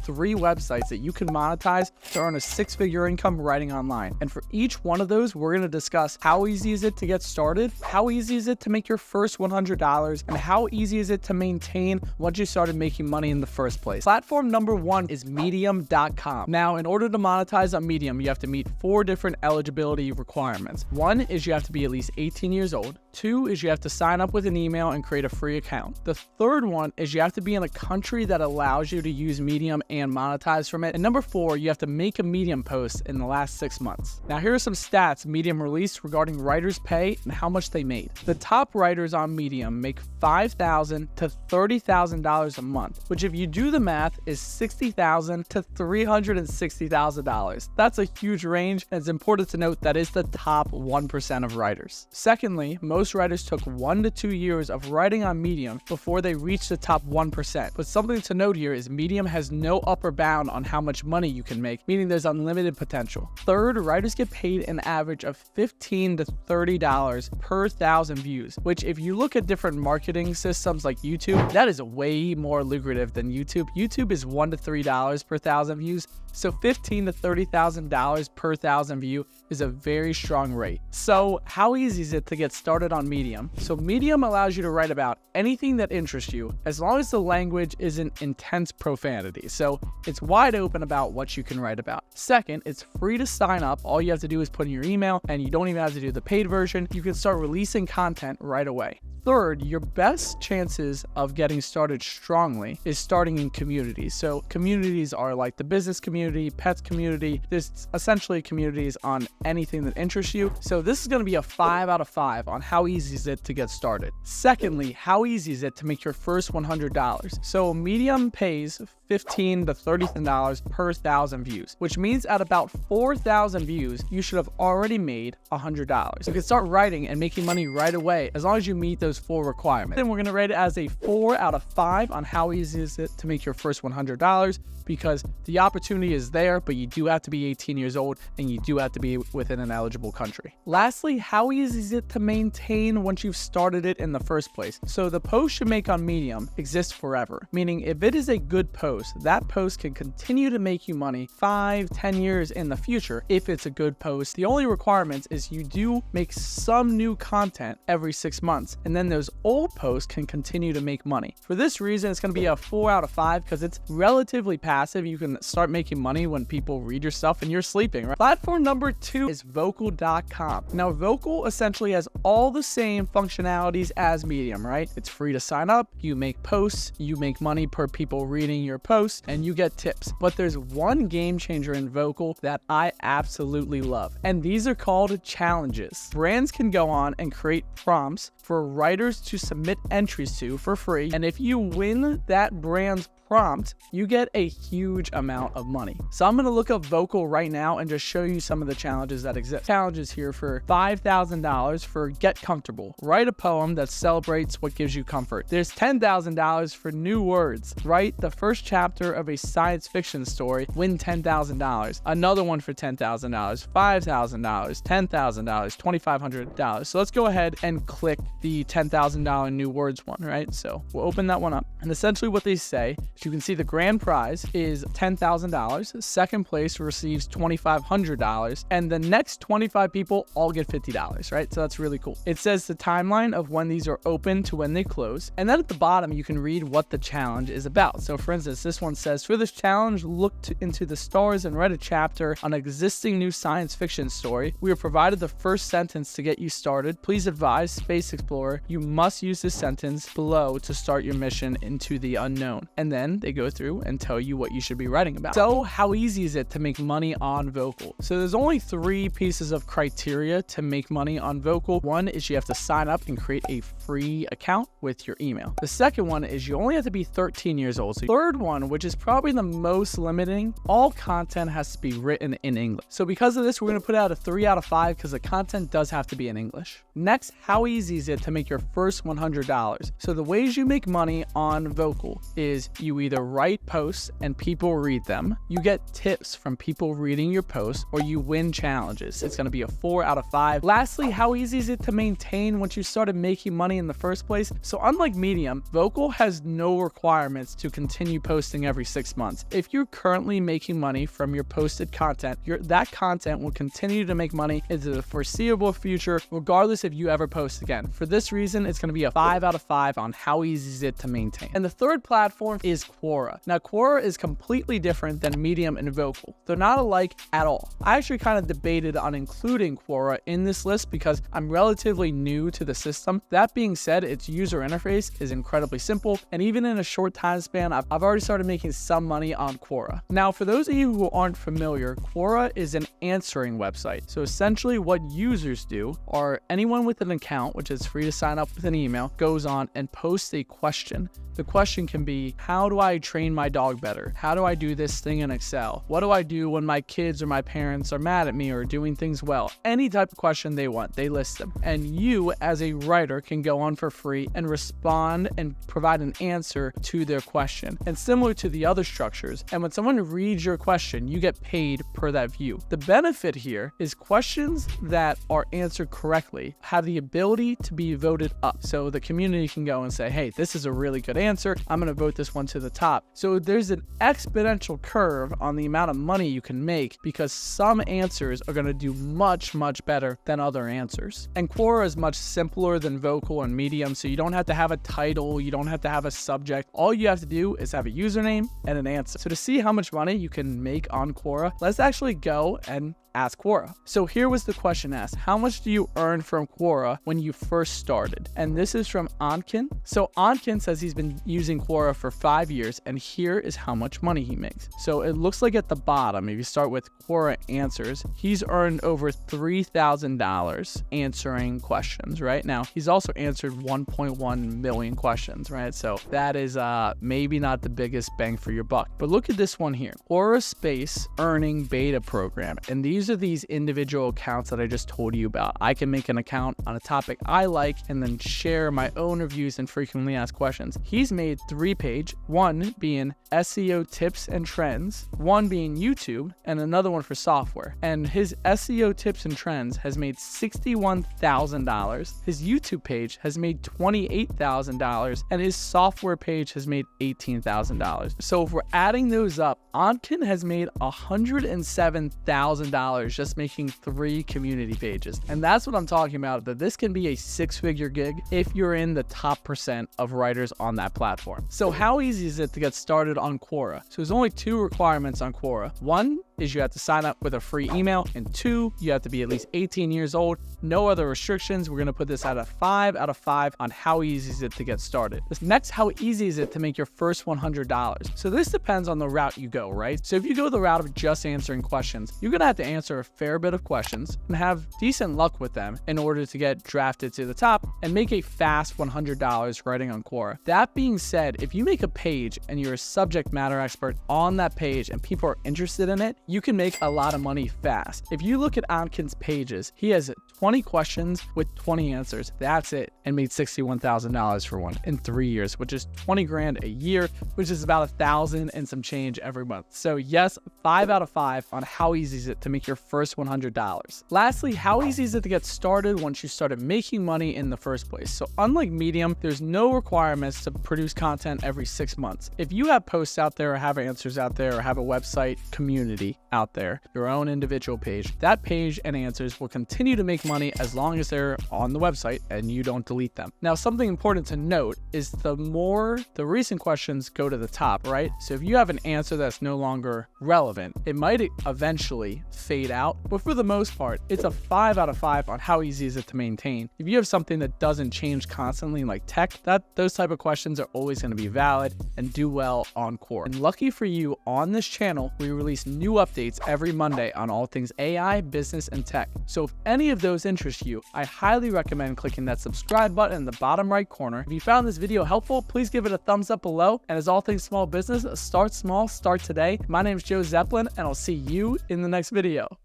3 websites that you can monetize to earn a 6-figure income writing online. And for each one of those, we're going to discuss how easy is it to get started, how easy is it to make your first $100, and how easy is it to maintain once you started making money in the first place. Platform number 1 is Medium.com. Now, in order to monetize on Medium, you have to meet 4 different eligibility requirements. 1 is you have to be at least 18 years old. 2 is you have to sign up with an email and create a free account. The third one is you have to be in a country that allows you to use Medium and monetize from it. And number 4, you have to make a Medium post in the last 6 months. Now, here are some stats Medium released regarding writers' pay and how much they made. The top writers on Medium make $5,000 to $30,000 a month, which if you do the math is $60,000 to $360,000. That's a huge range, and it's important to note that is the top 1% of writers. Secondly, most writers took 1 to 2 years of writing on Medium before they reached the top 1%. But something to note here is Medium has no upper bound on how much money you can make, meaning there's unlimited potential. Third, writers get paid an average of $15 to $30 per 1,000 views, which if you look at different marketing systems like YouTube, that is way more lucrative than YouTube. YouTube is $1 to $3 per 1,000 views. So $15,000 to $30,000 per 1,000 view is a very strong rate. So how easy is it to get started on Medium? So Medium allows you to write about anything that interests you as long as the language isn't intense profanity. So it's wide open about what you can write about. Second, it's free to sign up. All you have to do is put in your email, and you don't even have to do the paid version. You can start releasing content right away. Third, your best chances of getting started strongly is starting in communities. So communities are like the business community, pets community. There's essentially communities on anything that interests you. So this is going to be a 5 out of 5 on how easy is it to get started. Secondly, how easy is it to make your first $100? So Medium pays $15,000 to $30,000 per 1,000 views, which means at about 4,000 views, you should have already made $100. You can start writing and making money right away as long as you meet those 4 requirements. Then we're going to rate it as a 4 out of 5 on how easy is it to make your first $100, because the opportunity is there, but you do have to be 18 years old and you do have to be within an eligible country. Lastly, how easy is it to maintain once you've started it in the first place? So the post you make on Medium exists forever, meaning if it is a good post, that post can continue to make you money 5-10 years in the future if it's a good post. The only requirement is you do make some new content every 6 months, and then those old posts can continue to make money. For this reason, it's going to be a 4 out of 5 because it's relatively passive. You can start making money when people read your stuff and you're sleeping, right? Platform number 2 is Vocal.com. Now, Vocal essentially has all the same functionalities as Medium, right? It's free to sign up, you make posts, you make money per people reading your posts, and you get tips. But there's one game changer in Vocal that I absolutely love, and these are called challenges. Brands can go on and create prompts for writers to submit entries to for free, and if you win that brand's prompt, you get a huge amount of money. So I'm going to look up Vocal right now and just show you some of the challenges that exist. Challenges here for $5,000 for Get Comfortable. Write a poem that celebrates what gives you comfort. There's $10,000 for new words. Write the first chapter of a science fiction story. Win $10,000. Another one for $10,000, $5,000, $10,000, $2,500. So let's go ahead and click the $10,000 new words one, right? So we'll open that one up. And essentially what they say, you can see the grand prize is $10,000. Second place receives $2,500, and the next 25 people all get $50, right? So that's really cool. It says the timeline of when these are open to when they close, and then at the bottom you can read what the challenge is about. So for instance, this one says, for this challenge, look into the stars and write a chapter on an existing new science fiction story. We have provided the first sentence to get you started. Please advise Space Explorer, you must use this sentence below to start your mission into the unknown. And then they go through and tell you what you should be writing about. So how easy is it to make money on Vocal? So there's only 3 pieces of criteria to make money on Vocal. One is you have to sign up and create a free account with your email. The second one is you only have to be 13 years old. So the third one, which is probably the most limiting, all content has to be written in English. So because of this, we're going to put out a 3 out of 5 because the content does have to be in English. Next, how easy is it to make your first $100. So the ways you make money on Vocal is you either write posts and people read them, you get tips from people reading your posts, or you win challenges. It's going to be a 4 out of 5. Lastly, how easy is it to maintain once you started making money in the first place? So unlike Medium, Vocal has no requirements to continue posting every 6 months. If you're currently making money from your posted content, that content will continue to make money into the foreseeable future, regardless if you ever post again. For this reason, it's going to be a 5 out of 5 on how easy is it to maintain. And the third platform is Quora. Now, Quora is completely different than Medium and Vocal. They're not alike at all. I actually kind of debated on including Quora in this list because I'm relatively new to the system. That being said, its user interface is incredibly simple, and even in a short time span, I've already started making some money on Quora. Now, for those of you who aren't familiar, Quora is an answering website. So essentially what users do are anyone with an account, which is free to sign up with an email, goes on and posts a question. The question can be, how do I train my dog better? How do I do this thing in Excel? What do I do when my kids or my parents are mad at me or doing things well? Any type of question they want, they list them. And you, as a writer, can go on for free and respond and provide an answer to their question. And similar to the other structures, and when someone reads your question, you get paid per that view. The benefit here is questions that are answered correctly have the ability to be voted up. So the community can go and say, hey, this is a really good answer. I'm going to vote this one to the top. So there's an exponential curve on the amount of money you can make because some answers are going to do much, much better than other answers. And Quora is much simpler than Vocal and Medium, so you don't have to have a title, you don't have to have a subject. All you have to do is have a username and an answer. So to see how much money you can make on Quora, let's actually go and ask Quora. So here was the question asked: how much do you earn from Quora when you first started? And this is from Ankin. So Ankin says he's been using Quora for 5 years, and here is how much money he makes. So it looks like at the bottom, if you start with Quora answers, he's earned over $3,000 answering questions, right? Now, he's also answered 1.1 million questions, right? So that is maybe not the biggest bang for your buck. But look at this one here, Quora Space Earning Beta Program. And these are these individual accounts that I just told you about. I can make an account on a topic I like and then share my own reviews and frequently asked questions. He's made 3 pages, one being SEO tips and trends, one being YouTube, and another one for software. And his SEO tips and trends has made $61,000. His YouTube page has made $28,000, and his software page has made $18,000. So if we're adding those up, Ankin has made $107,000 just making 3 community pages. And that's what I'm talking about, that this can be a 6-figure gig if you're in the top % of writers on that platform. So how easy is it to get started on Quora? So there's only 2 requirements on Quora. One is you have to sign up with a free email, and 2, you have to be at least 18 years old. No other restrictions. We're going to put this at a 5 out of 5 on how easy is it to get started. This next, how easy is it to make your first $100? So this depends on the route you go, right? So if you go the route of just answering questions, you're going to have to answer a fair bit of questions and have decent luck with them in order to get drafted to the top and make a fast $100 writing on Quora. That being said, if you make a page and you're a subject matter expert on that page and people are interested in it, you can make a lot of money fast. If you look at Ankin's pages, he has 20 questions with 20 answers. That's it, and made $61,000 for one in 3 years, which is 20 grand a year, which is about 1,000 and some change every month. So yes, 5 out of 5 on how easy is it to make your first $100. Lastly, how easy is it to get started once you started making money in the first place? So unlike Medium, there's no requirements to produce content every 6 months. If you have posts out there or have answers out there or have a website community out there, your own individual page, that page and answers will continue to make money as long as they're on the website and you don't delete them. Now, something important to note is the more the recent questions go to the top, right? So if you have an answer that's no longer relevant, it might eventually fade out, but for the most part, it's a 5 out of 5 on how easy is it to maintain. If you have something that doesn't change constantly like tech, those type of questions are always going to be valid and do well on Quora. And lucky for you, on this channel, we release new updates every Monday on all things AI, business, and tech. So if any of those interest you, I highly recommend clicking that subscribe button in the bottom right corner. If you found this video helpful, please give it a thumbs up below. And as all things small business, start small, start today. My name is Joe Zeppelin, and I'll see you in the next video.